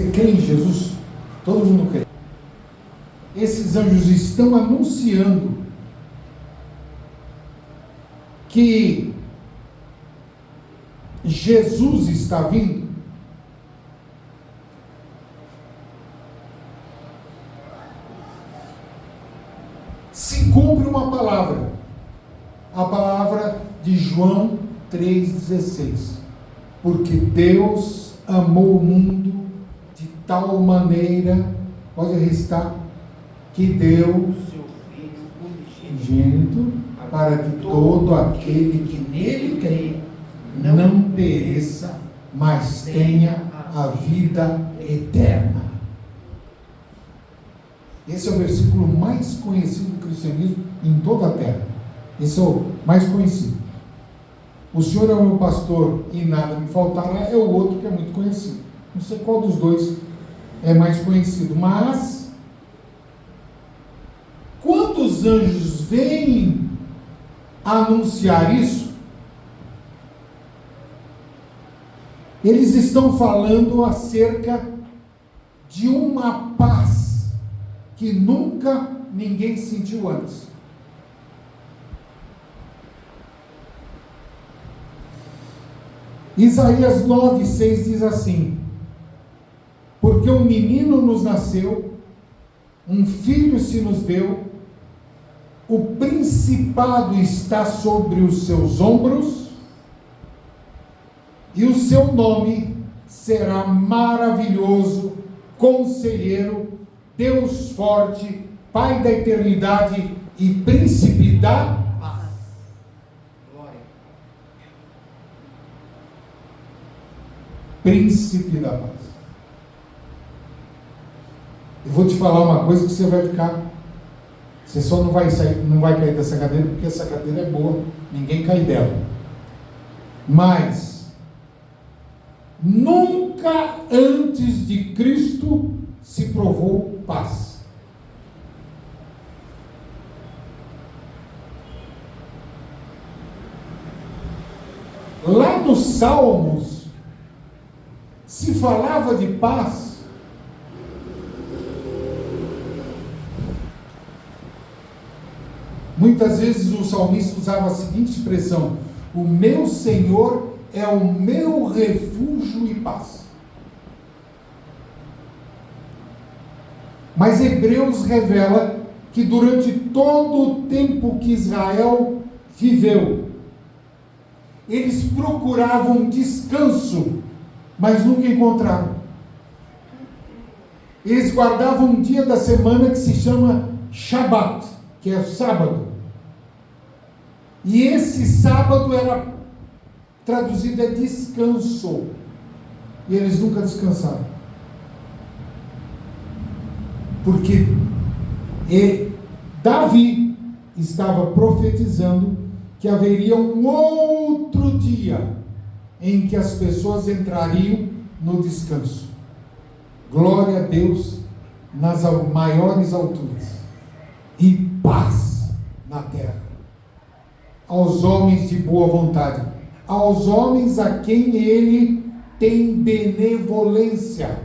Você crê em Jesus? Todo mundo crê. Esses anjos estão anunciando que Jesus está vindo. Se cumpre uma palavra, a palavra de João 3,16, porque Deus amou o mundo de tal maneira, pode restar, que deu seu Filho unigênito para que todo aquele que nele crê não pereça, mas tenha a vida eterna. Esse é o versículo mais conhecido do cristianismo em toda a terra. Esse é o mais conhecido. O Senhor é o meu pastor e nada me faltará é o outro que é muito conhecido. Não sei qual dos dois é mais conhecido, mas quando os anjos vêm anunciar isso, eles estão falando acerca de uma paz que nunca ninguém sentiu antes. Isaías 9,6 diz assim: porque um menino nos nasceu, um filho se nos deu, o principado está sobre os seus ombros, e o seu nome será maravilhoso, conselheiro, Deus forte, Pai da eternidade e príncipe da paz. Glória. Príncipe da paz. Eu vou te falar uma coisa que você vai ficar, você só não vai sair, não vai cair dessa cadeira, porque essa cadeira é boa, ninguém cai dela. Mas nunca antes de Cristo se provou paz. Lá nos Salmos se falava de paz. Muitas vezes o salmista usava a seguinte expressão: o meu Senhor é o meu refúgio e paz. Mas Hebreus revela que durante todo o tempo que Israel viveu, eles procuravam descanso, mas nunca encontraram. Eles guardavam um dia da semana que se chama Shabat, que é o sábado. E esse sábado era traduzido a descanso. E eles nunca descansaram. Porque Davi estava profetizando que haveria um outro dia em que as pessoas entrariam no descanso. Glória a Deus nas maiores alturas e paz na terra aos homens de boa vontade, aos homens a quem ele tem benevolência,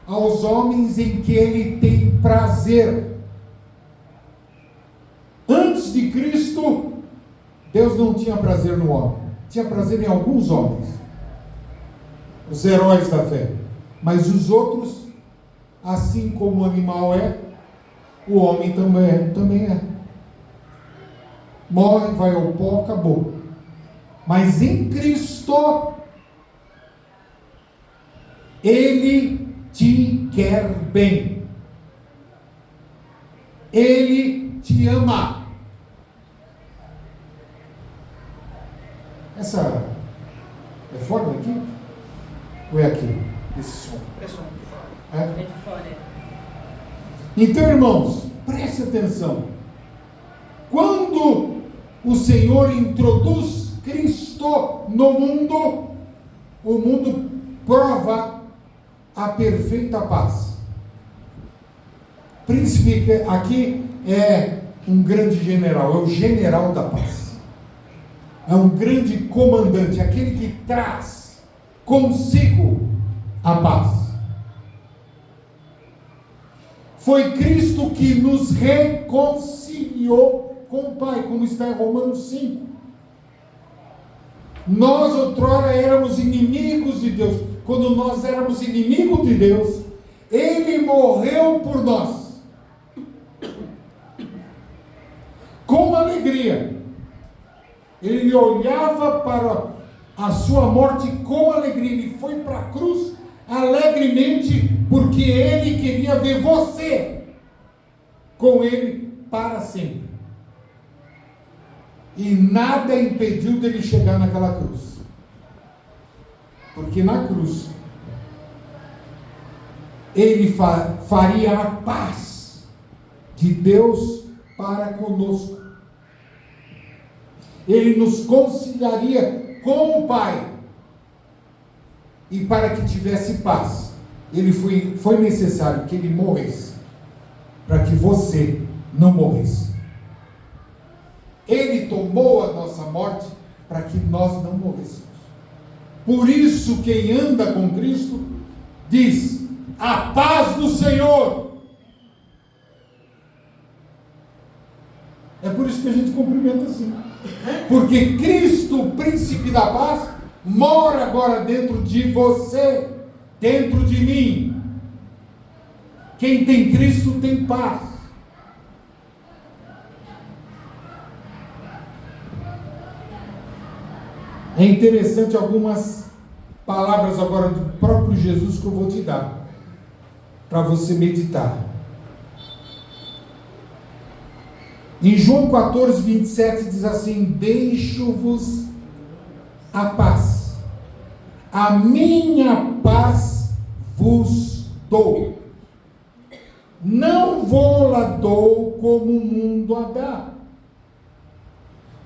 aos homens em que ele tem prazer. Antes de Cristo, Deus não tinha prazer no homem, tinha prazer em alguns homens, os heróis da fé, mas os outros, assim como o animal é, o homem também é. Morre, vai ao pó, acabou. Mas em Cristo, Ele te quer bem. Ele te ama. Essa é fora daqui? Ou é aqui? Esse som? É som. É? É de fora. Então, irmãos, preste atenção. Quando o Senhor introduz Cristo no mundo, o mundo prova a perfeita paz. Príncipe aqui é um grande general, é o general da paz. É um grande comandante, aquele que traz consigo a paz. Foi Cristo que nos reconciliou com o Pai, como está em Romanos 5. Nós outrora éramos inimigos de Deus. Quando nós éramos inimigos de Deus, Ele morreu por nós. Com alegria. Ele olhava para a sua morte com alegria. Ele foi para a cruz alegremente, porque Ele queria ver você com Ele para sempre. E nada impediu dele chegar naquela cruz. Porque na cruz Ele faria a paz de Deus para conosco. Ele nos conciliaria com o Pai. E para que tivesse paz, foi necessário que Ele morresse, para que você não morresse. Ele tomou a nossa morte para que nós não morrêssemos. Por isso, quem anda com Cristo diz: a paz do Senhor. É por isso que a gente cumprimenta assim. Porque Cristo, o príncipe da paz, mora agora dentro de você, dentro de mim. Quem tem Cristo tem paz. É interessante algumas palavras agora do próprio Jesus que eu vou te dar, para você meditar. Em João 14, 27 diz assim: deixo-vos a paz, a minha paz vos dou, não vou-la dou como o mundo a dá.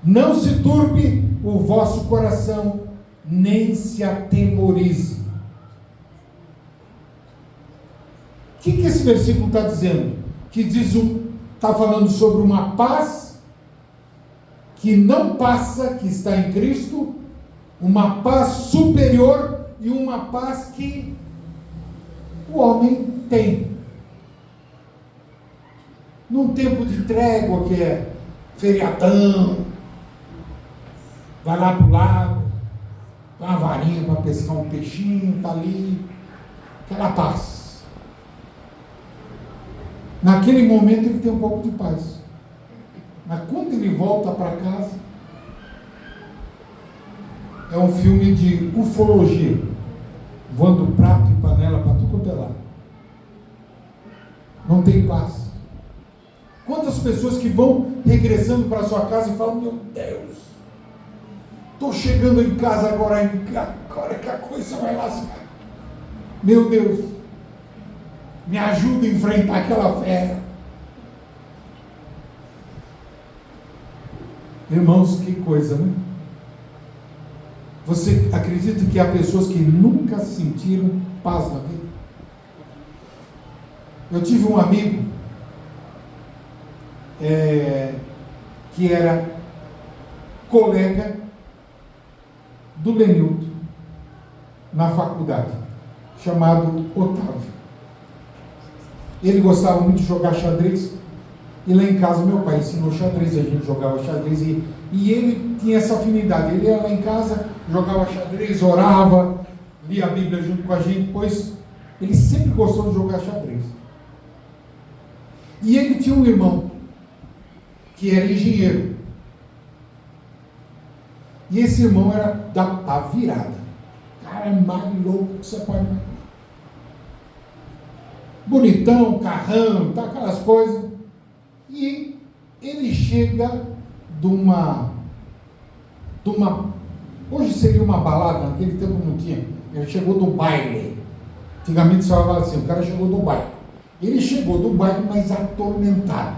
Não se turbe o vosso coração, nem se atemorize. O que esse versículo está dizendo? Que está falando sobre uma paz que não passa, que está em Cristo, uma paz superior e uma paz que o homem tem. Num tempo de trégua, que é feriadão, vai lá para o lago, dá uma varinha para pescar um peixinho, está ali, aquela paz. Naquele momento ele tem um pouco de paz. Mas quando ele volta para casa, é um filme de ufologia, voando prato e panela para tudo quanto é lado. Não tem paz. Quantas pessoas que vão regressando para sua casa e falam: meu Deus, estou chegando em casa agora que a coisa vai lascar. Meu Deus, me ajuda a enfrentar aquela fera. Irmãos, que coisa, né? Você acredita que há pessoas que nunca sentiram paz na vida? Eu tive um amigo que era colega do Lenilton na faculdade, chamado Otávio. Ele gostava muito de jogar xadrez, e lá em casa meu pai ensinou xadrez, a gente jogava xadrez, e ele tinha essa afinidade. Ele ia lá em casa, jogava xadrez, orava, lia a Bíblia junto com a gente, pois ele sempre gostou de jogar xadrez. E ele tinha um irmão que era engenheiro, e esse irmão era da virada, cara mais louco que você pode imaginar, bonitão, carrão, tá, aquelas coisas. E ele chega de uma hoje seria uma balada, naquele tempo não tinha, ele chegou do baile. Antigamente se falava assim: o cara chegou do baile. Ele chegou do baile, mas atormentado,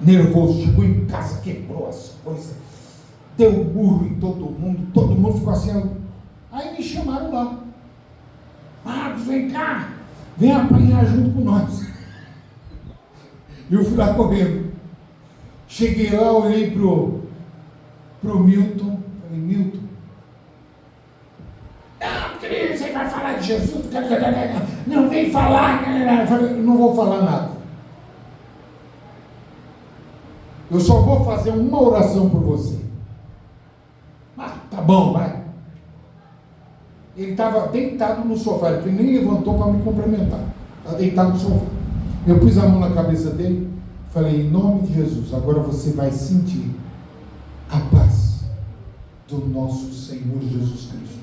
nervoso, chegou em casa, quebrou as coisas, deu um burro em todo mundo ficou assim. Aí me chamaram lá: Marcos, vem cá, vem apanhar junto com nós. E eu fui lá correndo. Cheguei lá, olhei pro Milton, falei: Milton, não, querido, você vai falar de Jesus, não vem falar. Eu falei, não vou falar nada. Eu só vou fazer uma oração por você. Ah, tá bom, vai. Ele estava deitado no sofá, ele nem levantou para me cumprimentar. Estava deitado no sofá. Eu pus a mão na cabeça dele, falei, em nome de Jesus, agora você vai sentir a paz do nosso Senhor Jesus Cristo.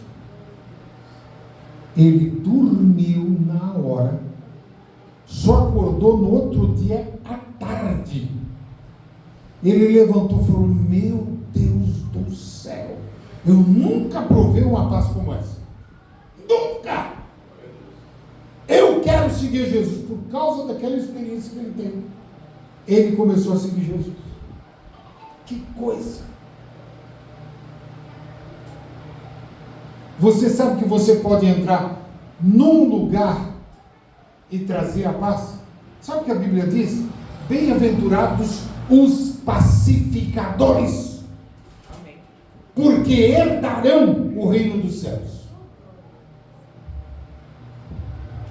Ele dormiu na hora, só acordou no outro dia à tarde. Ele levantou e falou, meu Deus do céu, eu nunca provei uma paz como essa. Nunca! Eu quero seguir Jesus por causa daquela experiência que ele teve. Ele começou a seguir Jesus. Que coisa! Você sabe que você pode entrar num lugar e trazer a paz? Sabe o que a Bíblia diz? Bem-aventurados os pacificadores, amém, porque herdarão o reino dos céus.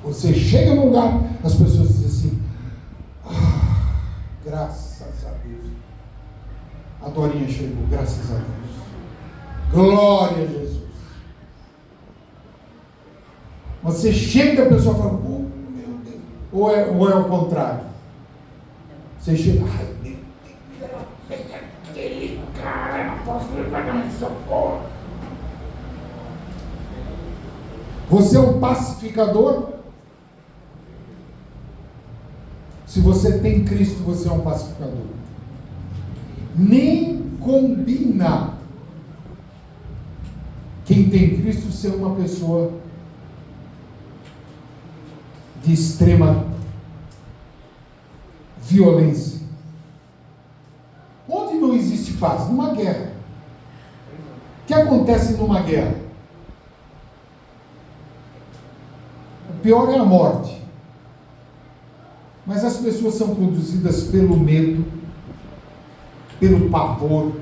Você chega num lugar, as pessoas dizem assim, graças a Deus, a Dorinha chegou, graças a Deus, glória a Jesus. Você chega e a pessoa fala, oh meu Deus, ou é o contrário, você chega, ai meu Deus, aquele cara, não posso levar mais socorro. Você é um pacificador? Se você tem Cristo, você é um pacificador. Nem combina quem tem Cristo ser uma pessoa de extrema violência. Onde não existe paz? Numa guerra. O que acontece numa guerra? O pior é a morte. Mas as pessoas são conduzidas pelo medo, pelo pavor.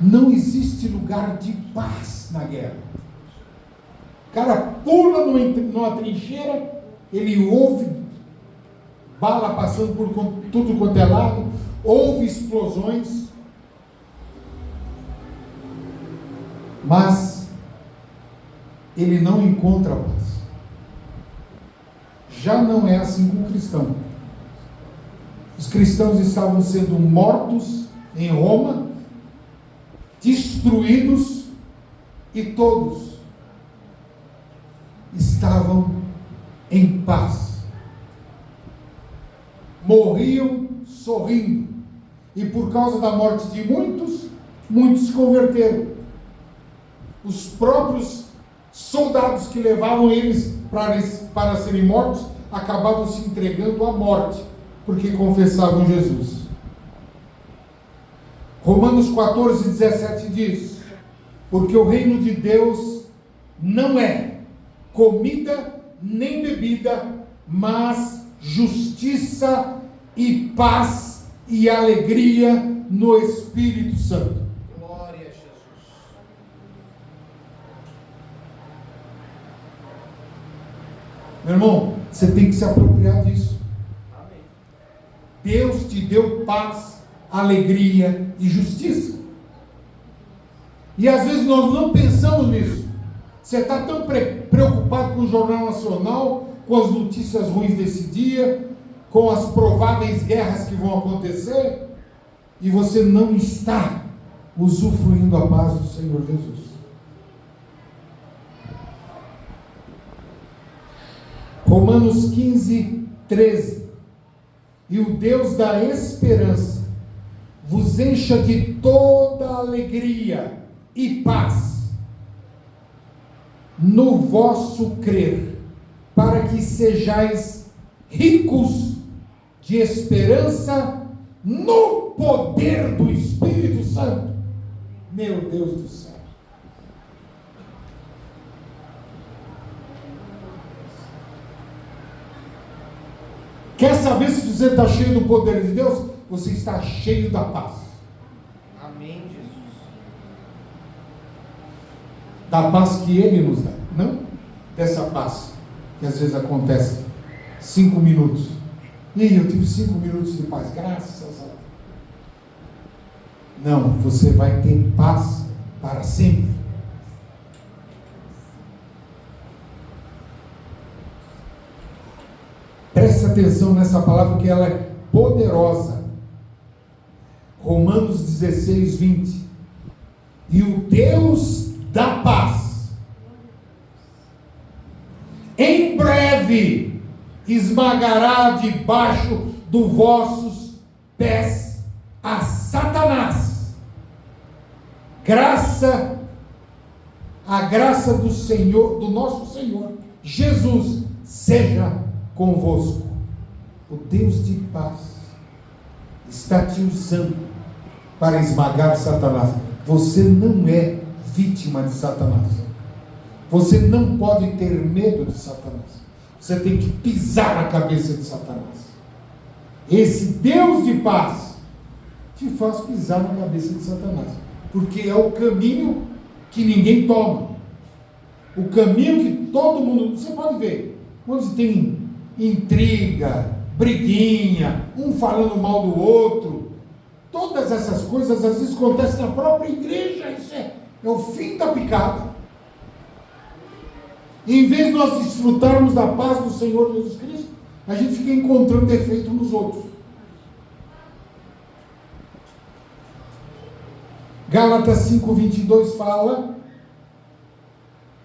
Não existe lugar de paz na guerra. O cara pula numa trincheira, ele ouve bala passando por tudo quanto é lado, ouve explosões, mas ele não encontra paz. Já não é assim com o cristão. Os cristãos estavam sendo mortos em Roma, destruídos, e todos estavam em paz. Morriam sorrindo. E por causa da morte de muitos, muitos se converteram. Os próprios soldados que levavam eles para serem mortos, acabavam se entregando à morte, porque confessavam Jesus. Romanos 14:17 diz, porque o reino de Deus não é comida nem bebida, mas justiça e paz e alegria no Espírito Santo. Glória a Jesus. Meu irmão, você tem que se apropriar disso. Amém. Deus te deu paz, alegria e justiça. E às vezes nós não pensamos nisso. Você está tão preocupado com o Jornal Nacional, com as notícias ruins desse dia, com as prováveis guerras que vão acontecer, e você não está usufruindo a paz do Senhor Jesus. Romanos 15:13. E o Deus da esperança vos encha de toda alegria e paz no vosso crer, para que sejais ricos de esperança no poder do Espírito Santo. Meu Deus do céu. Quer saber se você está cheio do poder de Deus? Você está cheio da paz. Amém, Jesus. Da paz que Ele nos dá. dessa paz, que às vezes acontece 5 minutos. E aí, eu tive 5 minutos de paz, graças a Deus. Não, você vai ter paz para sempre. Preste atenção nessa palavra, que ela é poderosa. Romanos 16, 20. E o Deus da paz, em breve, esmagará debaixo dos vossos pés a Satanás. A graça do Senhor, do nosso Senhor Jesus, seja convosco. O Deus de paz está te usando para esmagar Satanás. Você não é vítima de Satanás. Você não pode ter medo de Satanás. Você tem que pisar na cabeça de Satanás. Esse Deus de paz te faz pisar na cabeça de Satanás, porque é o caminho que ninguém toma, o caminho que todo mundo, você pode ver, onde tem intriga, briguinha, um falando mal do outro, todas essas coisas às vezes acontecem na própria igreja. Isso é o fim da picada. E em vez de nós desfrutarmos da paz do Senhor Jesus Cristo, a gente fica encontrando defeito nos outros. Gálatas 5:22 fala: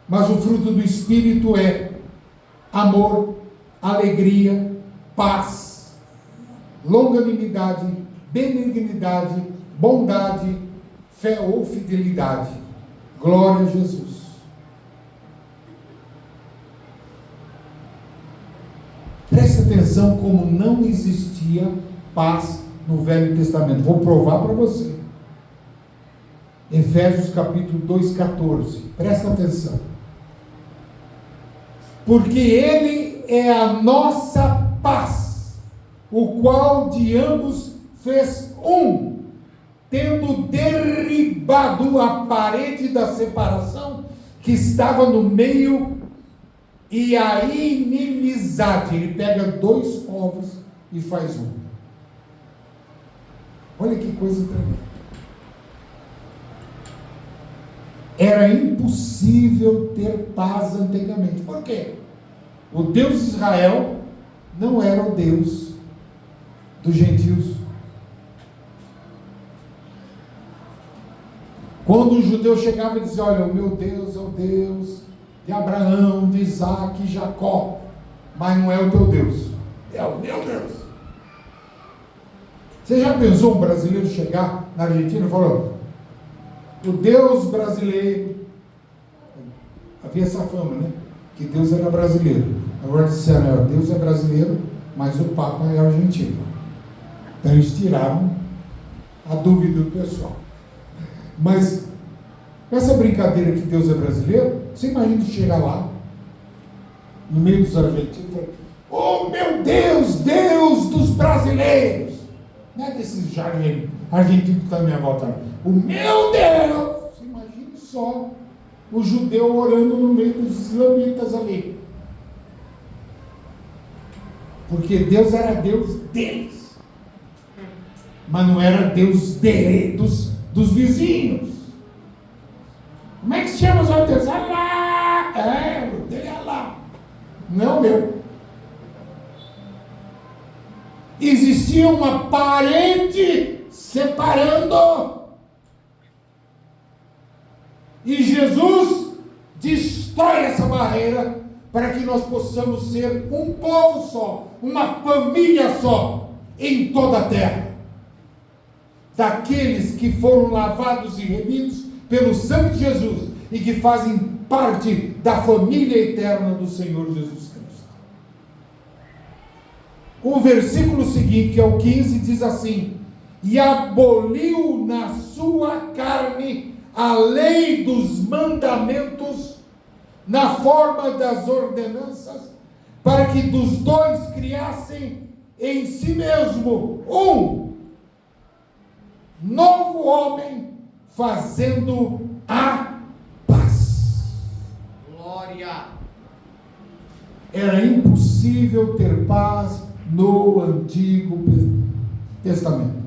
mas o fruto do Espírito é amor, alegria, paz, longanimidade, benignidade, bondade, fé ou fidelidade. Glória a Jesus. Preste atenção como não existia paz no Velho Testamento. Vou provar para você. Efésios capítulo 2:14. Presta atenção. Porque Ele é a nossa paz, o qual de ambos fez um, tendo derribado a parede da separação que estava no meio, e a inimizade. Ele pega 2 povos e faz um. Olha que coisa tremenda. Era impossível ter paz antigamente. Por quê? O Deus de Israel não era o Deus dos gentios. Quando o judeu chegava e dizia: olha, o meu Deus é o Deus de Abraão, de Isaac e Jacó, mas não é o teu Deus, é o meu Deus. Você já pensou um brasileiro chegar na Argentina e falar: o Deus brasileiro, havia essa fama, né? Que Deus era brasileiro. Agora disseram: Deus é brasileiro, mas o Papa é argentino. Então eles tiraram a dúvida do pessoal. Mas essa brincadeira que Deus é brasileiro, você imagina chegar lá, no meio dos argentinos, e falar: oh meu Deus, Deus dos brasileiros! Não é desses argentinos que estão à minha volta. O meu Deus! Você imagina só o judeu orando no meio dos islamitas ali. Porque Deus era Deus deles, mas não era Deus dos vizinhos. Como é que se chama os outros? Alá! O dele é Alá, não é o meu. Existia uma parede separando, e Jesus destrói essa barreira para que nós possamos ser um povo só, uma família só em toda a terra, daqueles que foram lavados e remidos pelo sangue de Jesus e que fazem parte da família eterna do Senhor Jesus Cristo. O versículo seguinte, que é o 15, diz assim: e aboliu na sua carne a lei dos mandamentos na forma das ordenanças, para que dos dois criassem em si mesmo um novo homem, fazendo a paz. Glória. Era impossível ter paz no Antigo Testamento.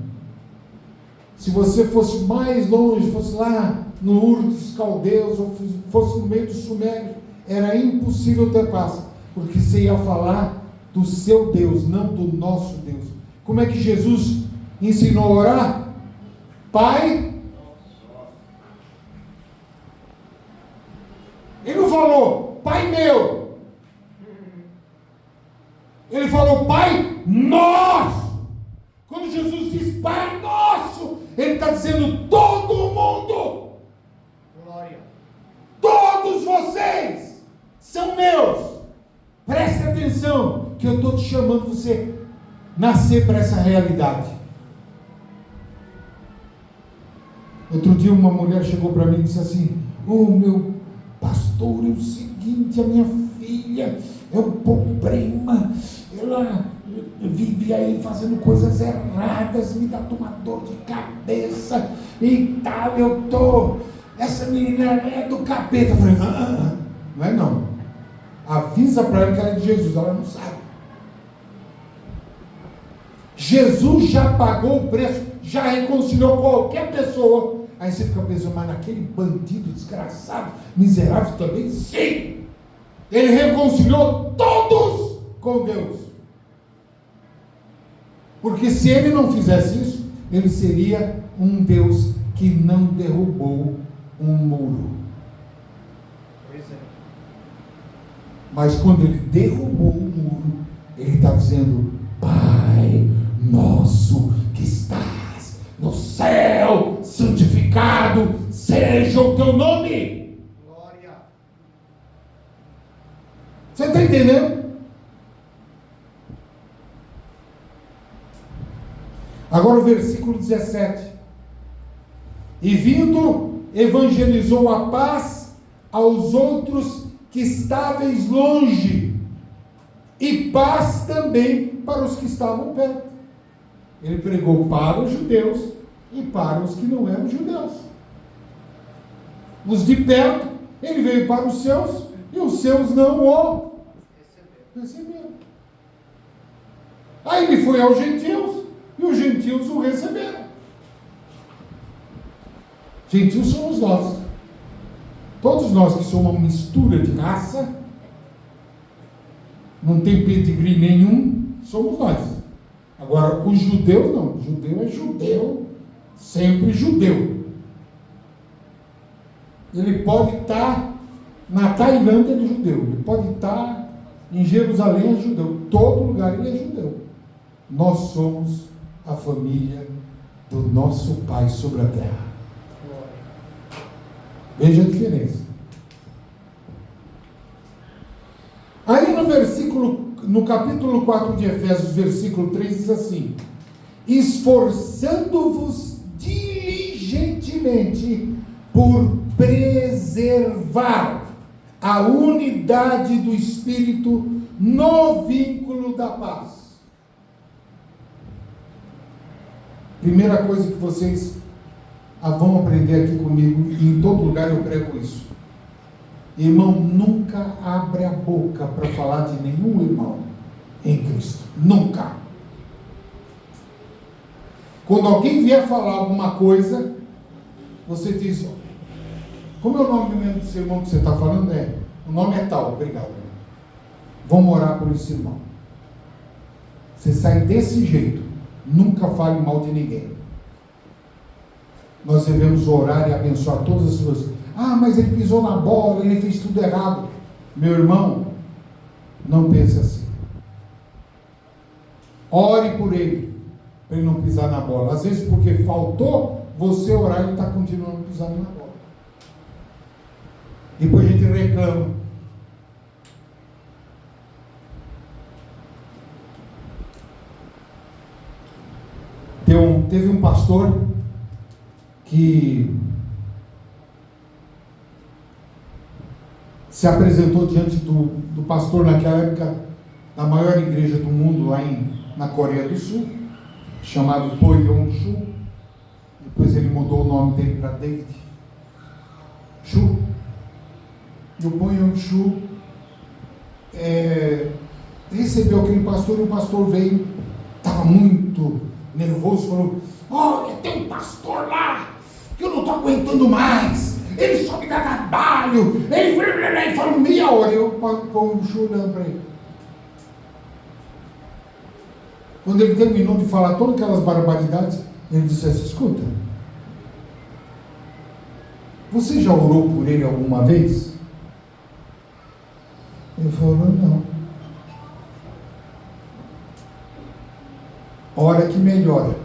Se você fosse mais longe, fosse lá no Ur dos Caldeus, ou fosse no meio dos Sumérios, era impossível ter paz, porque você ia falar do seu Deus, não do nosso Deus. Como é que Jesus ensinou a orar? Pai. Ele não falou, Pai meu. Ele falou, Pai nosso. Quando Jesus diz Pai nosso, Ele está dizendo todo mundo. Glória. Todos vocês são meus. Preste atenção, que eu estou te chamando você nascer para essa realidade. Outro dia uma mulher chegou para mim e disse assim, meu pastor, é o seguinte, a minha filha é um problema, ela vive aí fazendo coisas erradas, me dá uma dor de cabeça e tal, essa menina é do capeta. Eu falei, não é não, avisa para ela que ela é de Jesus, ela não sabe. Jesus já pagou o preço, já reconciliou qualquer pessoa. Aí você fica pensando, mas naquele bandido desgraçado, miserável também? Sim! Ele reconciliou todos com Deus. Porque se ele não fizesse isso, ele seria um Deus que não derrubou um muro. Pois é. Mas quando ele derrubou o muro, ele está dizendo, Pai nosso que estás no céu, santificado seja o teu nome. Glória. Você está entendendo? Agora o versículo 17. E vindo, evangelizou a paz aos outros que estáveis longe, e paz também para os que estavam perto. Ele pregou para os judeus e para os que não eram judeus. Os de perto, ele veio para os seus, e os seus não o receberam. Aí ele foi aos gentios, e os gentios o receberam. Gentios somos nós. Todos nós que somos uma mistura de raça, não tem pedigree nenhum, somos nós. Agora, os judeus não. Judeu é judeu, sempre judeu. Ele pode estar na Tailândia, ele é judeu. Ele pode estar em Jerusalém, ele é judeu. Todo lugar ele é judeu. Nós somos a família do nosso Pai sobre a terra. Veja a diferença. Aí no capítulo 4 de Efésios, versículo 3, diz assim: esforçando-vos diligentemente por preservar a unidade do Espírito no vínculo da paz. Primeira coisa que vocês vão aprender aqui comigo, e em todo lugar eu prego isso. Irmão, nunca abre a boca para falar de nenhum irmão em Cristo. Nunca. Quando alguém vier falar alguma coisa, você diz, como é o nome mesmo desse irmão que você está falando? O nome é tal, obrigado. Vamos orar por esse irmão. Você sai desse jeito. Nunca fale mal de ninguém. Nós devemos orar e abençoar todas as pessoas. Mas ele pisou na bola, ele fez tudo errado. Meu irmão, não pense assim. Ore por ele, para ele não pisar na bola. Às vezes porque faltou você orar, ele está continuando pisando na bola. Depois a gente reclama. Teve um pastor que se apresentou diante do pastor naquela época da maior igreja do mundo lá na Coreia do Sul, chamado Po Yong-Shu. Depois ele mudou o nome dele para David Shu. E o Po Yong-Shu recebeu aquele pastor e o pastor veio, estava muito nervoso, falou: olha, tem um pastor lá que eu não estou aguentando mais, ele só me dá trabalho, ele falou meia hora, eu chorando para ele. Quando ele terminou de falar todas aquelas barbaridades, ele disse assim: escuta, você já orou por ele alguma vez? Ele falou: não. Hora que melhora.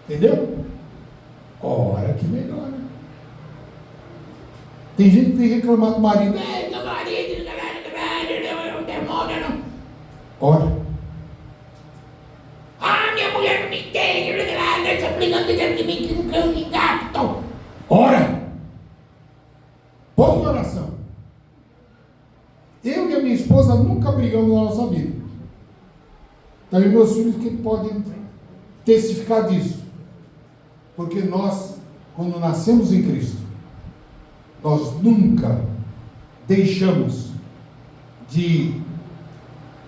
Entendeu? Hora que melhora. Tem gente que tem reclamado do marido. Meu marido, o demônio não. Ora. Minha mulher não me entende. Está brigando dentro de mim que não quer um gato. Então, ora. Põe oração. Eu e a minha esposa nunca brigamos na nossa vida. Então, meus filhos que podem testificar disso. Porque nós, quando nascemos em Cristo, nós nunca deixamos de